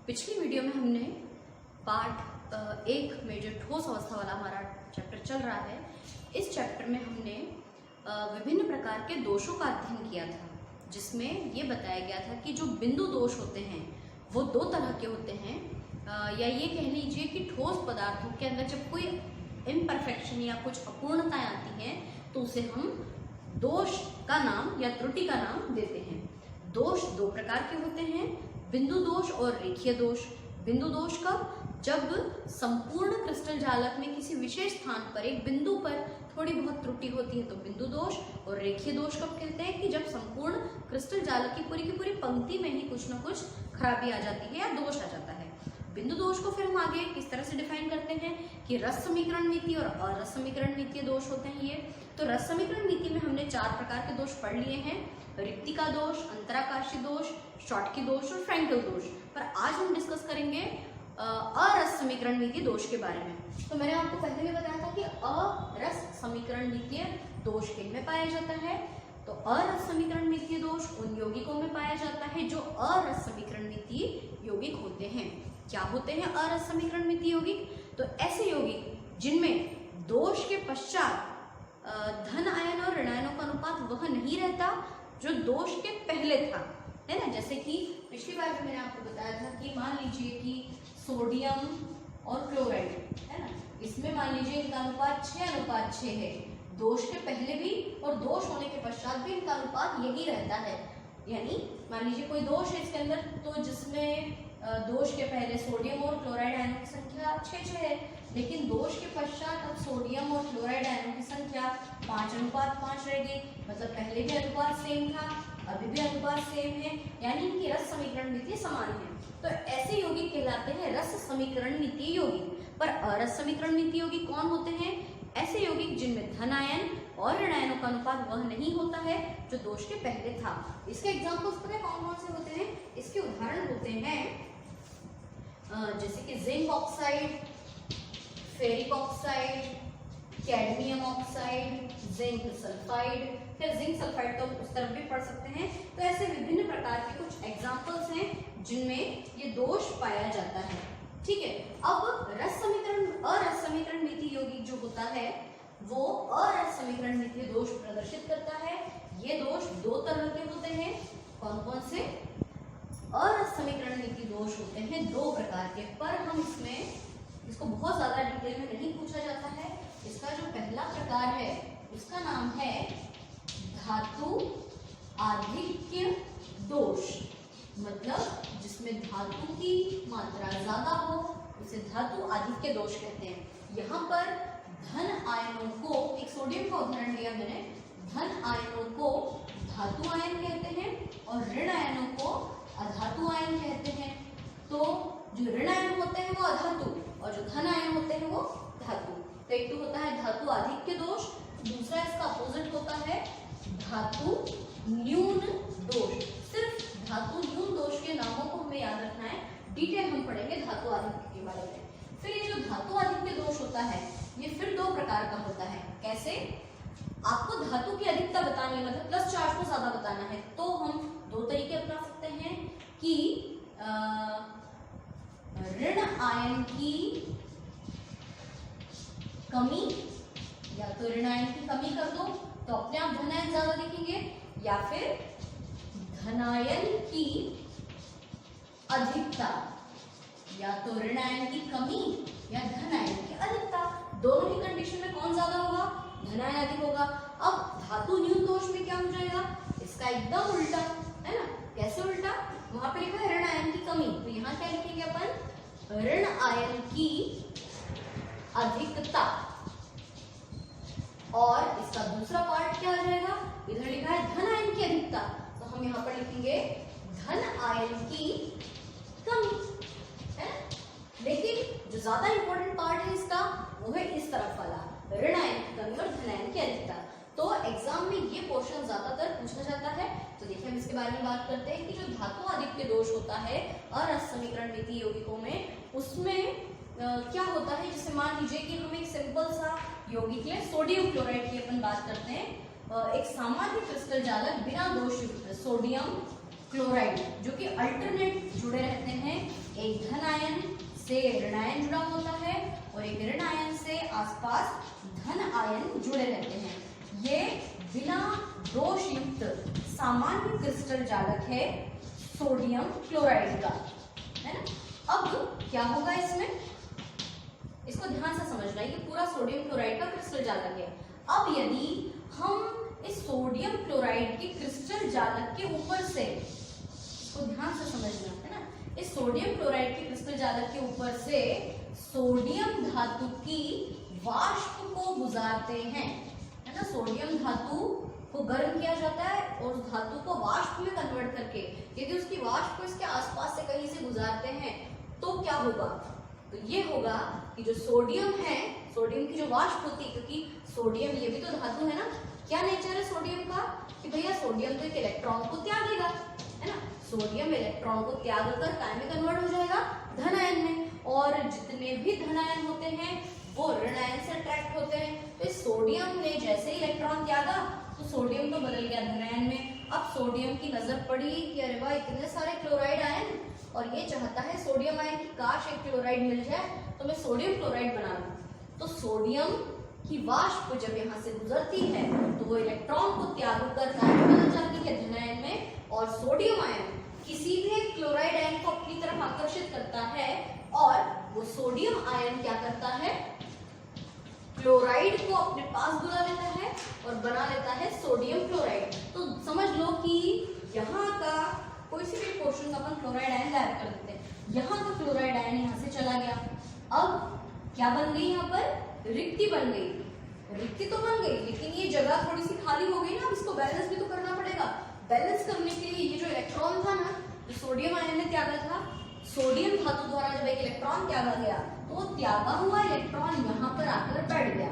पिछली वीडियो में हमने पार्ट एक में जो ठोस अवस्था वाला हमारा चैप्टर चल रहा है, इस चैप्टर में हमने विभिन्न प्रकार के दोषों का अध्ययन किया था, जिसमें ये बताया गया था कि जो बिंदु दोष होते हैं वो दो तरह के होते हैं, या ये कह लीजिए कि ठोस पदार्थों के अंदर जब कोई इम्परफेक्शन या कुछ अपूर्णताएं आती हैं तो उसे हम दोष का नाम या त्रुटि का नाम देते हैं। दोष दो प्रकार के होते हैं, बिंदु दोष और रेखीय दोष। बिंदु दोष कब? जब संपूर्ण क्रिस्टल जालक में किसी विशेष स्थान पर एक बिंदु पर थोड़ी बहुत त्रुटि होती है तो बिंदु दोष। और रेखीय दोष कब कहते हैं? कि जब संपूर्ण क्रिस्टल जालक की पूरी पंक्ति में ही कुछ न कुछ खराबी आ जाती है या दोष आ जाता है। बिंदु दोष को फिर हम आगे किस तरह से डिफाइन करते हैं कि रस समीकरण नीति और अरस समीकरण नीति दोष होते हैं ये। तो रस समीकरण नीति में हमने चार प्रकार के दोष पढ़ लिए हैं, रिक्तिका दोष, अंतराकाशी दोष, शॉटकी दोष और फ्रैंकल दोष। पर आज हम डिस्कस करेंगे अरस समीकरण नीति दोष के बारे में। तो मैंने आपको पहले भी बताया था कि अरस समीकरण नीति दोष किन में पाया जाता है। तो अरस समीकरण नीति दोष उन यौगिकों में पाया जाता है जो अरस समीकरण नीति यौगिक होते हैं। क्या होते हैं अरस समीकरण नीति यौगिक? तो ऐसे यौगिक जिनमें दोष के पश्चात धन आयन और ऋण आयनों का अनुपात वह नहीं रहता जो दोष के पहले था, है ना। जैसे कि पिछली बार भी मैंने आपको बताया था कि मान लीजिए कि सोडियम और क्लोराइड, है ना, इसमें मान लीजिए इनका अनुपात 6:6 है। दोष के पहले भी और दोष होने के पश्चात भी इनका अनुपात यही रहता है। यानी मान लीजिए कोई दोष है इसके अंदर, तो जिसमें दोष के पहले सोडियम और क्लोराइड आयनों की संख्या 6 है, लेकिन दोष के पश्चात अब सोडियम और क्लोराइड आयनों की संख्या 5:5 रह गई। मतलब पहले भी अनुपात सेम था, अभी भी अनुपात सेम है, यानी इनकी रस समीकरण नीति समान है। तो ऐसे यौगिक कहलाते हैं रस समीकरण नीति यौगिक। पर अरस समीकरण नीति यौगिक कौन होते हैं? ऐसे यौगिक जिनमें धन आयन और ऋण आयनों का अनुपात वह नहीं होता है जो दोष के पहले था। इसके एग्जाम्पल्स पता है कौन कौन से होते हैं? इसके उदाहरण होते हैं जैसे कि zinc oxide, ferric oxide, cadmium oxide, zinc sulphide. फिर जिंक सल्फाइड तो उस तरफ भी पढ़ सकते हैं। तो ऐसे विभिन्न प्रकार के कुछ एग्जाम्पल्स हैं जिनमें ये दोष पाया जाता है। ठीक है। अब रस समीकरण अरस समीकरण नीति यौगिक जो होता है वो अरस समीकरण नीति दोष प्रदर्शित करता है। ये दोष दो तरह के होते हैं। कौन कौन से? अरस समीकरण नीति दोष होते हैं दो प्रकार के। पर हम इसको बहुत ज्यादा डिटेल में नहीं पूछा जाता है। इसका जो पहला प्रकार है उसका नाम है धातु आधिक्य दोष। मतलब जिसमें धातु की मात्रा ज्यादा हो उसे धातु आधिक्य दोष कहते हैं। यहाँ पर धन आयनों को, एक सोडियम का उदाहरण लिया मैंने, धन आयनों को धातु आयन कहते हैं और ऋण आयनों को अधातु आयन कहते हैं। तो जो ऋण आयन होते हैं वो अधातु और जो धन आयन होते हैं वो धातु। तो एक तो होता है धातु आधिक्य दोष, दूसरा इसका अपोजिट होता है धातु न्यून दोष। सिर्फ धातु न्यून दोष के नामों को हमें याद रखना है, डिटेल हम पढ़ेंगे धातु आधिक्य के बारे में। फिर ये जो धातु आधिक्य दोष होता है ये फिर दो प्रकार का होता है। कैसे? आपको धातु की अधिकता बतानी है, मतलब प्लस चार्ज को ज्यादा बताना है, तो हम दो तरीके अपना सकते हैं कि ऋण आयन की कमी, या तो ऋण आयन की कमी कर दो तो अपने आप धन आयन ज्यादा दिखेंगे, या फिर धनायन की अधिकता, या तो ऋण आयन की कमी या धन आयन की अधिकता। दोनों ही कंडीशन में कौन ज्यादा होगा? धन आयन अधिक होगा। अब धातु न्यून दोष में क्या हो जाएगा? इसका एकदम उल्टा, है ना। कैसे उल्टा? वहां पे लिखा है ऋण आयन की कमी, तो यहाँ क्या लिखेंगे अपन? ऋण आयन की अधिकता। और इसका दूसरा पार्ट क्या आ जाएगा? इधर लिखा है धन आयन की अधिकता, तो हम यहाँ पर लिखेंगे धन आयन की कमी, है। लेकिन जो ज्यादा इंपॉर्टेंट पार्ट है इसका वो है इस तरफ वाला, ऋण आयन की कमी और धन आयन की अधिकता। तो एग्जाम में ये क्वेश्चन ज्यादातर पूछा जाता है। तो देखिए हम इसके बारे में बात करते हैं कि जो धातु आधिक्य दोष होता है अरस समीकरण नीति यौगिकों में, उसमें क्या होता है। जैसे मान लीजिए कि हम एक सिंपल सा यौगिक है, सोडियम क्लोराइड की अपन बात करते हैं। एक सामान्य क्रिस्टल जालक बिना दोष युक्त सोडियम क्लोराइड जो कि अल्टरनेट जुड़े रहते हैं, एक धन आयन से ऋण आयन जुड़ा होता है और एक ऋण आयन से आसपास धन आयन जुड़े रहते हैं। ये बिना दोष युक्त सामान्य क्रिस्टल जालक है सोडियम क्लोराइड का, है ना। अब क्या होगा इसमें, इसको ध्यान से समझना, ये पूरा सोडियम क्लोराइड का क्रिस्टल जालक है। अब यदि हम इस सोडियम क्लोराइड के क्रिस्टल जालक के ऊपर से, इसको ध्यान से समझना, है ना, इस सोडियम क्लोराइड के क्रिस्टल जालक के ऊपर से सोडियम धातु की वाष्प को गुजारते हैं, है ना। सोडियम धातु को गर्म किया जाता है और उस धातु को वाष्प में कन्वर्ट करके यदि उसकी वाष्प को इसके आसपास से कहीं से गुजारते हैं तो क्या होगा, तो ये होगा कि जो सोडियम है, सोडियम की जो वाष्प होती है, क्योंकि सोडियम ये भी तो धातु है ना, क्या नेचर है सोडियम का कि भैया सोडियम तो एक इलेक्ट्रॉन को त्यागेगा, है ना। सोडियम इलेक्ट्रॉन को त्याग कर काय में कन्वर्ट हो जाएगा, धन आयन में, और जितने भी धन आयन होते हैं वो ऋण आयन से अट्रैक्ट होते हैं। तो इस सोडियम ने जैसे ही इलेक्ट्रॉन त्यागा तो सोडियम तो बदल गया धन आयन में। अब सोडियम की नजर पड़ी कि अरे वाह इतने सारे क्लोराइड आयन, और ये चाहता है सोडियम आयन की काश एक क्लोराइड मिल जाए तो मैं सोडियम क्लोराइड बना लूं। तो सोडियम की वाष्प जब यहाँ से गुजरती है तो वो इलेक्ट्रॉन को त्याग कर काय में बदल जाती है, धन आयन में, और सोडियम आयन किसी भी क्लोराइड आयन को अपनी तरफ आकर्षित करता है और वो सोडियम आयन क्या करता है, क्लोराइड को अपने पास बुला लेता है और बना लेता है सोडियम क्लोराइड। तो समझ लो कि यहाँ का कोई सी भी पोर्शन का अपन क्लोराइड आयन गायब कर देते हैं, यहाँ का क्लोराइड आयन यहाँ से चला गया। अब क्या बन गई, यहाँ पर रिक्ति बन गई, रिक्ति तो बन गई लेकिन ये जगह थोड़ी सी खाली हो गई ना, अब इसको बैलेंस भी तो करना पड़ेगा। बैलेंस करने के लिए ये जो इलेक्ट्रॉन था ना, जो सोडियम आयन ने त्यागा था, सोडियम धातु द्वारा जब एक इलेक्ट्रॉन त्यागा गया तो वो त्यागा हुआ इलेक्ट्रॉन यहाँ पर आकर बैठ गया,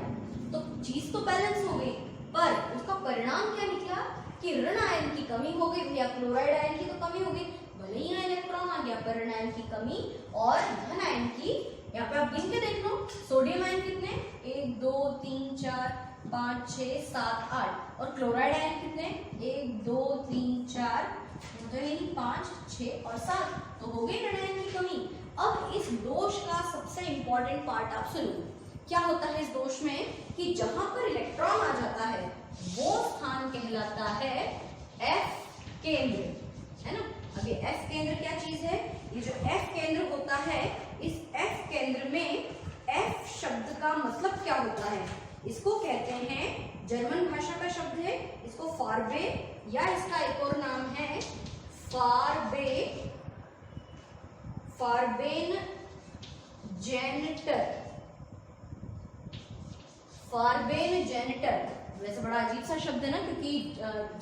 तो चीज तो बैलेंस हो गई, पर उसका परिणाम क्या निकला कि ऋण आयन की कमी हो गई, भैया क्लोराइड आयन की तो कमी हो गई, भले ही यहाँ इलेक्ट्रॉन आ गया, पर ऋण आयन की कमी और धन आयन की, यहाँ पे आप गिन के देख लो, सोडियम आयन कितने, 1 2 3 4 5 6 7 8, और क्लोराइड आयन कितने, 1 2 3 4 5 6 और 7, तो हो गई ऋण आयन की कमी। अब इस दोष का सबसे इंपॉर्टेंट पार्ट आप सुनो, क्या होता है इस दोष में कि जहां पर इलेक्ट्रॉन आ जाता है वो स्थान कहलाता है एफ केंद्र, है ना। अब ये एफ केंद्र क्या चीज है, ये जो एफ केंद्र होता है, इस एफ केंद्र में एफ शब्द का मतलब क्या होता है, इसको कहते हैं, जर्मन भाषा का शब्द है, इसको फार्बे या इसका एक और नाम है फार्बेन जेनेटर, फार्बेन जेनेटर। वैसे बड़ा अजीब सा शब्द है ना, क्योंकि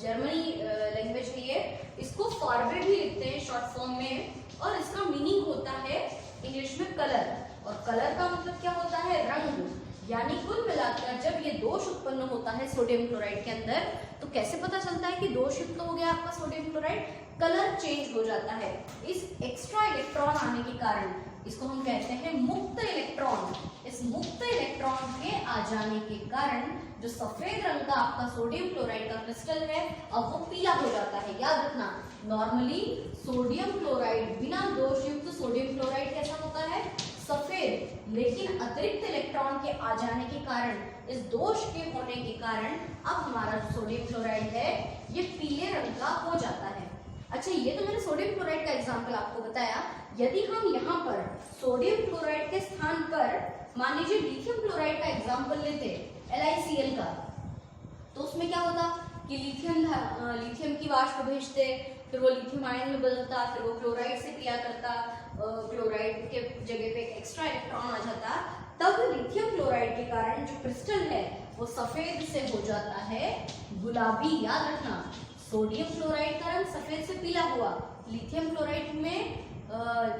जर्मनी लैंग्वेज है ये, इसको फार्बे भी लिखते हैं शॉर्ट फॉर्म में, और इसका मीनिंग होता है इंग्लिश में कलर, और कलर का मतलब क्या होता है, रंग। यानी कुल मिलाकर जब ये दोष उत्पन्न होता है सोडियम क्लोराइड के अंदर, तो कैसे पता चलता है कि दोष युक्त हो गया आपका सोडियम क्लोराइड, कलर चेंज हो जाता है। इस एक्स्ट्रा इलेक्ट्रॉन आने के कारण, इसको हम कहते हैं मुक्त इलेक्ट्रॉन, इस मुक्त इलेक्ट्रॉन के आ जाने के कारण जो सफेद रंग का आपका सोडियम क्लोराइड का क्रिस्टल है, अब वो पीला हो जाता है। याद रखना, नॉर्मली सोडियम क्लोराइड, बिना दोष युक्त सोडियम क्लोराइड कैसा होता है, सफेद, लेकिन अतिरिक्त इलेक्ट्रॉन के आ जाने के कारण, इस दोष के होने के कारण अब हमारा जो सोडियम क्लोराइड है ये पीले रंग का हो जाता है। अच्छा, ये तो मैंने सोडियम क्लोराइड का एग्जांपल आपको बताया। यदि हम यहाँ पर सोडियम क्लोराइड के स्थान पर मान लीजिए लिथियम क्लोराइड का एग्जांपल लेते, LiCl का, तो उसमें क्या होता कि लिथियम की वाष्प भेजते, फिर वो लिथियम आयन में बदलता, फिर वो क्लोराइड से क्रिया करता, क्लोराइड के जगह पे एक्स्ट्रा इलेक्ट्रॉन आ जाता, तब लिथियम क्लोराइड के कारण जो क्रिस्टल है वो सफेद से हो जाता है गुलाबी। याद रखना, सोडियम क्लोराइड का रंग सफेद से पीला हुआ, लिथियम क्लोराइड में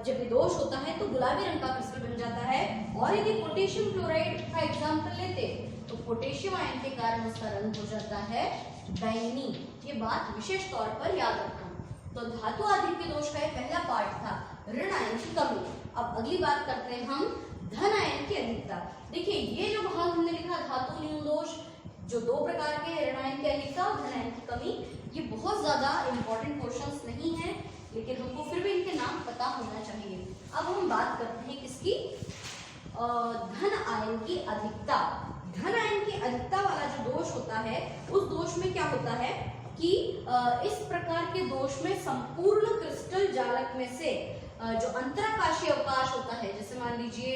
जब दोष होता है तो गुलाबी रंग का क्रिस्टल बन जाता है। और यदि पोटेशियम क्लोराइड का एग्जांपल लेते तो पोटेशियम आयन के कारण उसका रंग हो जाता है बैंगनी। ये बात विशेष तौर पर याद रखना। तो धातु आधिक्य दोष का पहला पार्ट था ऋण आयन की कमी। अब अगली बात करते हैं हम धन आयन की अधिकता। देखिए, ये जो भाग हमने लिखा धातु न्यून दोष, जो दो प्रकार के ऋण आयन की अधिकता और धन आयन की कमी, ये बहुत ज्यादा इंपॉर्टेंट क्वेश्चंस नहीं है, होना चाहिए। अब हम बात करते हैं किसकी, धन आयन की अधिकता। धन आयन की अधिकता वाला जो दोष होता है, उस दोष में क्या होता है कि इस प्रकार के दोष में संपूर्ण क्रिस्टल जालक में से जो अंतराकाशीय अवकाश होता है, जैसे मान लीजिए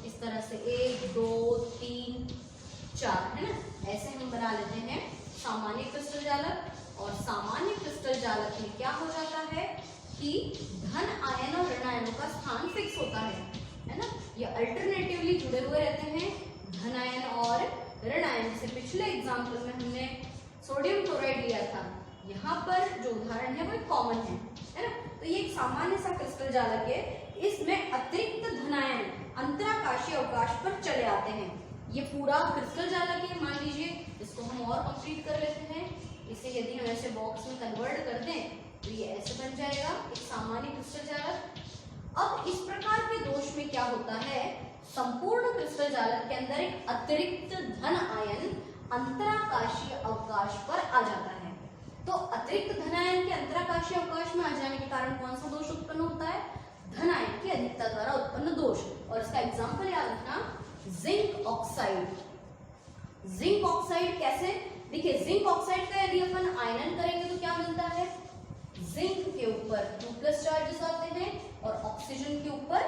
इस तरह से 1 2 3 4 है ना, ऐसे हम बना लेते हैं सामान्य क्रिस्टल जालक। और सामान्य क्रिस्टल जालक में क्या हो जाता है कि धन आयन और ऋण आयनों का स्थान फिक्स होता है ना, ये अल्टरनेटिवली जुड़े हुए रहते हैं, धन आयन और ऋण आयन। से पिछले एग्जाम्पल में हमने सोडियम क्लोराइड लिया था, यहाँ पर जो उदाहरण है वो कॉमन है ना। तो ये एक सामान्य सा क्रिस्टल जालक है, इसमें अतिरिक्त धन आयन अंतराकाशीय अवकाश पर चले आते हैं। ये पूरा क्रिस्टल जालक है, मान लीजिए इसको हम और कंप्लीट कर लेते हैं। इसे यदि हम ऐसे बॉक्स में कन्वर्ट कर दें तो ये ऐसे बन जाएगा एक सामान्य क्रिस्टल जालक। अब इस प्रकार के दोष में क्या होता है, संपूर्ण क्रिस्टल जालक के अंदर एक अतिरिक्त धन आयन अंतराकाशीय अवकाश पर आ जाता है। तो अतिरिक्त धन आयन के अंतराकाशीय अवकाश में आ जाने के कारण कौन सा दोष उत्पन्न होता है, धन आयन की अधिकता द्वारा उत्पन्न दोष। और इसका एग्जाम्पल याद रखना, जिंक ऑक्साइड। जिंक ऑक्साइड कैसे, देखिए जिंक ऑक्साइड का यदि अपन आयनन करेंगे तो क्या मिलता है, जिंक के ऊपर 2+ चार्जेस आते हैं और ऑक्सीजन के ऊपर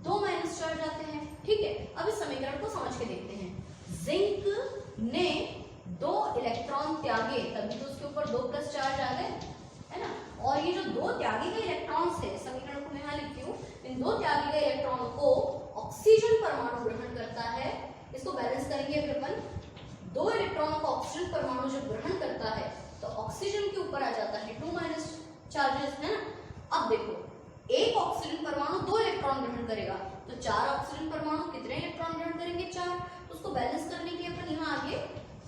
2- चार्ज आते हैं। ठीक है, अब इस समीकरण को समझ के देखते हैं। जिंक ने 2 इलेक्ट्रॉन त्यागे, तभी तो उसके ऊपर 2+ चार्ज आ गए, है ना। और ये जो 2 त्यागे गए इलेक्ट्रॉन्स है, समीकरण को मैं यहाँ लिखती हूँ, इन 2 त्यागे गए इलेक्ट्रॉनों को ऑक्सीजन परमाणु ग्रहण करता है। इसको बैलेंस करेंगे फिर अपन, 2 इलेक्ट्रॉनों को ऑक्सीजन परमाणु जब ग्रहण करता है तो ऑक्सीजन के ऊपर आ जाता है 2- चार्जेस, है ना। अब देखो, एक ऑक्सीजन परमाणु 2 इलेक्ट्रॉन ग्रहण करेगा तो 4 ऑक्सीजन परमाणु कितने इलेक्ट्रॉन ग्रहण करेंगे, 4। तो उसको बैलेंस करने के लिए अपन यहाँ आगे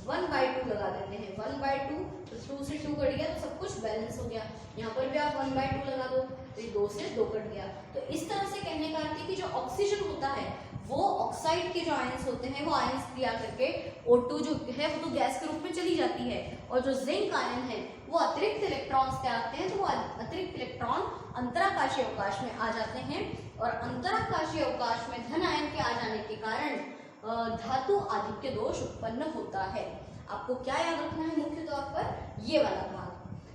1/2 लगा देते हैं। 1/2 तो 2 से 2 कट गया तो सब कुछ बैलेंस हो गया। यहाँ पर भी आप 1/2 लगा दो तो ये 2 से 2 कट गया। तो इस तरह से कहने का अर्थ है कि जो ऑक्सीजन होता है वो ऑक्साइड के जो आयंस होते हैं वो आयंस क्रिया करके O2 जो है वो तो गैस के रूप में चली जाती है, और जो जिंक आयन है वो अतिरिक्त इलेक्ट्रॉन्स क्या आते हैं, तो वो अतिरिक्त इलेक्ट्रॉन अंतराकाशीय अवकाश में आ जाते हैं। और अंतराकाशीय अवकाश में धन आयन के आ जाने के कारण धातु आधिक्य दोष उत्पन्न होता है। आपको क्या याद रखना है मुख्य तौर पर, ये वाला भाग।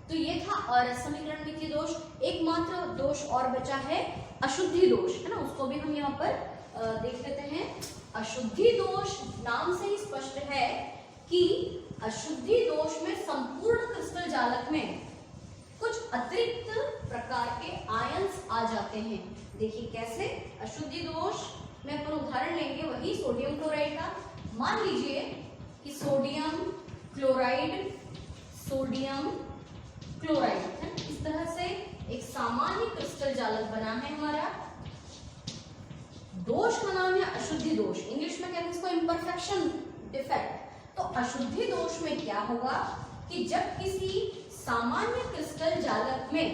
तो ये था और समीकरण मिथ्य दोष। एकमात्र दोष और बचा है अशुद्धि दोष, है ना, उसको भी हम यहाँ पर देख लेते हैं। अशुद्धि दोष नाम से ही स्पष्ट है कि अशुद्धि दोष में संपूर्ण क्रिस्टल जालक में कुछ अतिरिक्त प्रकार के आयंस आ जाते हैं। देखिए कैसे, अशुद्धि दोष में अपन उदाहरण लेंगे वही सोडियम क्लोराइड का। मान लीजिए कि सोडियम क्लोराइड है, इस तरह से एक सामान्य क्रिस्टल जालक बना है हमारा। दोष का नाम है अशुद्धि दोष, इंग्लिश में कहते हैं इसको इम्परफेक्शन डिफेक्ट। तो अशुद्धि दोष में क्या होगा कि जब किसी सामान्य क्रिस्टल जालक में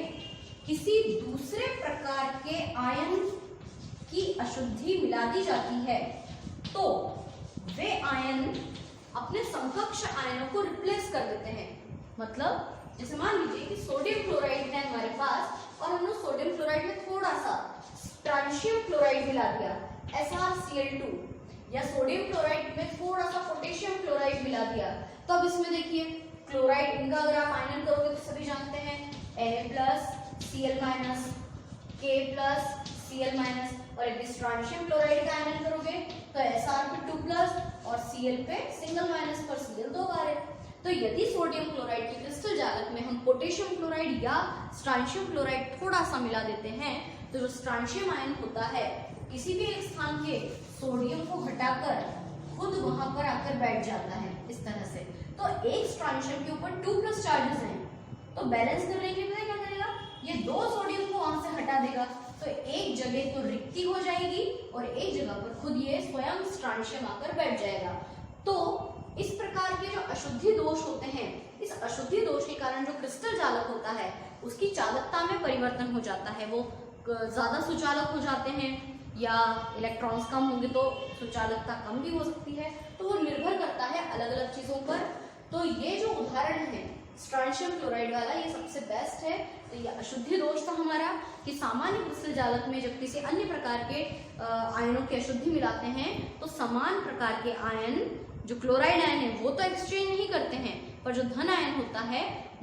किसी दूसरे प्रकार के आयन की अशुद्धि मिला दी जाती है तो वे आयन अपने समकक्ष आयनों को रिप्लेस कर देते हैं। मतलब जैसे मान लीजिए कि सोडियम क्लोराइड है हमारे पास और हमने सोडियम क्लोराइड में थोड़ा सा स्ट्रांशियम क्लोराइड मिला दिया SrCl2, या सोडियम क्लोराइड में थोड़ा सा पोटेशियम क्लोराइड मिला दिया। तो अब इसमें देखिए क्लोराइड, इनका अगर आप आयनन करोगे तो सभी जानते हैं Na+Cl- K+Cl-, और यदि स्ट्रांशियम क्लोराइड का आयनन करोगे तो Sr पे 2+ और Cl पे सिंगल माइनस पर Cl 2 बार है। तो यदि सोडियम क्लोराइड के क्रिस्टल जालक में हम पोटेशियम क्लोराइड या स्ट्रांशियम क्लोराइड थोड़ा सा मिला देते हैं तो जो स्ट्रांशियम आयन होता है किसी भी एक स्थान के सोडियम को हटाकर खुद वहां पर आकर बैठ जाता है इस तरह से। तो एक स्ट्रांशियम के ऊपर 2+ चार्जेस हैं, तो बैलेंस करने के लिए क्या करेगा, ये 2 सोडियम को वहां से हटा देगा, तो एक जगह तो रिक्ति हो जाएगी और एक जगह पर खुद ये स्वयं स्ट्रांशियम आकर बैठ जाएगा। तो इस प्रकार के जो अशुद्धि दोष होते हैं, इस अशुद्धि दोष के कारण जो क्रिस्टल जालक होता है उसकी चालकता में परिवर्तन हो जाता है, वो ज्यादा सुचालक हो जाते हैं या इलेक्ट्रॉन्स कम होंगे तो सुचालकता कम भी हो सकती है। तो वो निर्भर करता है अलग अलग चीजों पर। तो ये जो उदाहरण है स्ट्रांशियम क्लोराइड वाला ये सबसे बेस्ट है। तो ये अशुद्धि दोष था हमारा कि सामान्य क्रिस्टल जालक में जब किसी अन्य प्रकार के आयनों की अशुद्धि मिलाते हैं तो समान प्रकार के आयन, जो क्लोराइड आयन है वो तो एक्सचेंज नहीं करते हैं, पर जो धन आयन होता है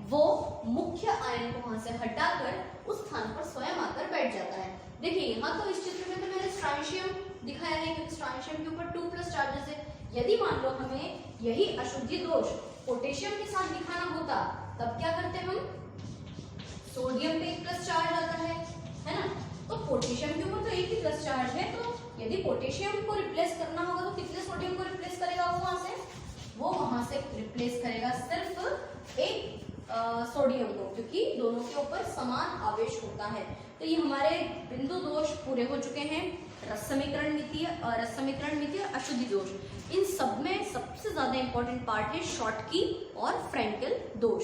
वो मुख्य आयन को वहां से हटाकर उस स्थान पर स्वयं आकर बैठ जाता है। देखिए यहाँ तो इस चित्र में तो मैंने स्ट्रांशियम दिखाया है क्योंकि स्ट्रांशियम के ऊपर 2+ चार्जेस है। यदि मान लो हमें यही अशुद्धि दोष पोटेशियम के साथ दिखाना होता तब क्या करते हम, सोडियम पे 1+ चार्ज आता है ना, तो पोटेशियम के ऊपर तो एक ही प्लस चार्ज है, तो यदि पोटेशियम को रिप्लेस करना होगा तो कितने सोडियम को रिप्लेस करेगा वो वहां से रिप्लेस करेगा सिर्फ एक सोडियम को, क्योंकि दोनों के ऊपर समान आवेश होता है। तो ये हमारे बिंदु दोष पूरे हो चुके हैं, रस समीकरण मितीय अशुद्धि दोष। इन सब में सबसे ज्यादा इंपॉर्टेंट पार्ट है शॉटकी और फ्रेंकेल दोष।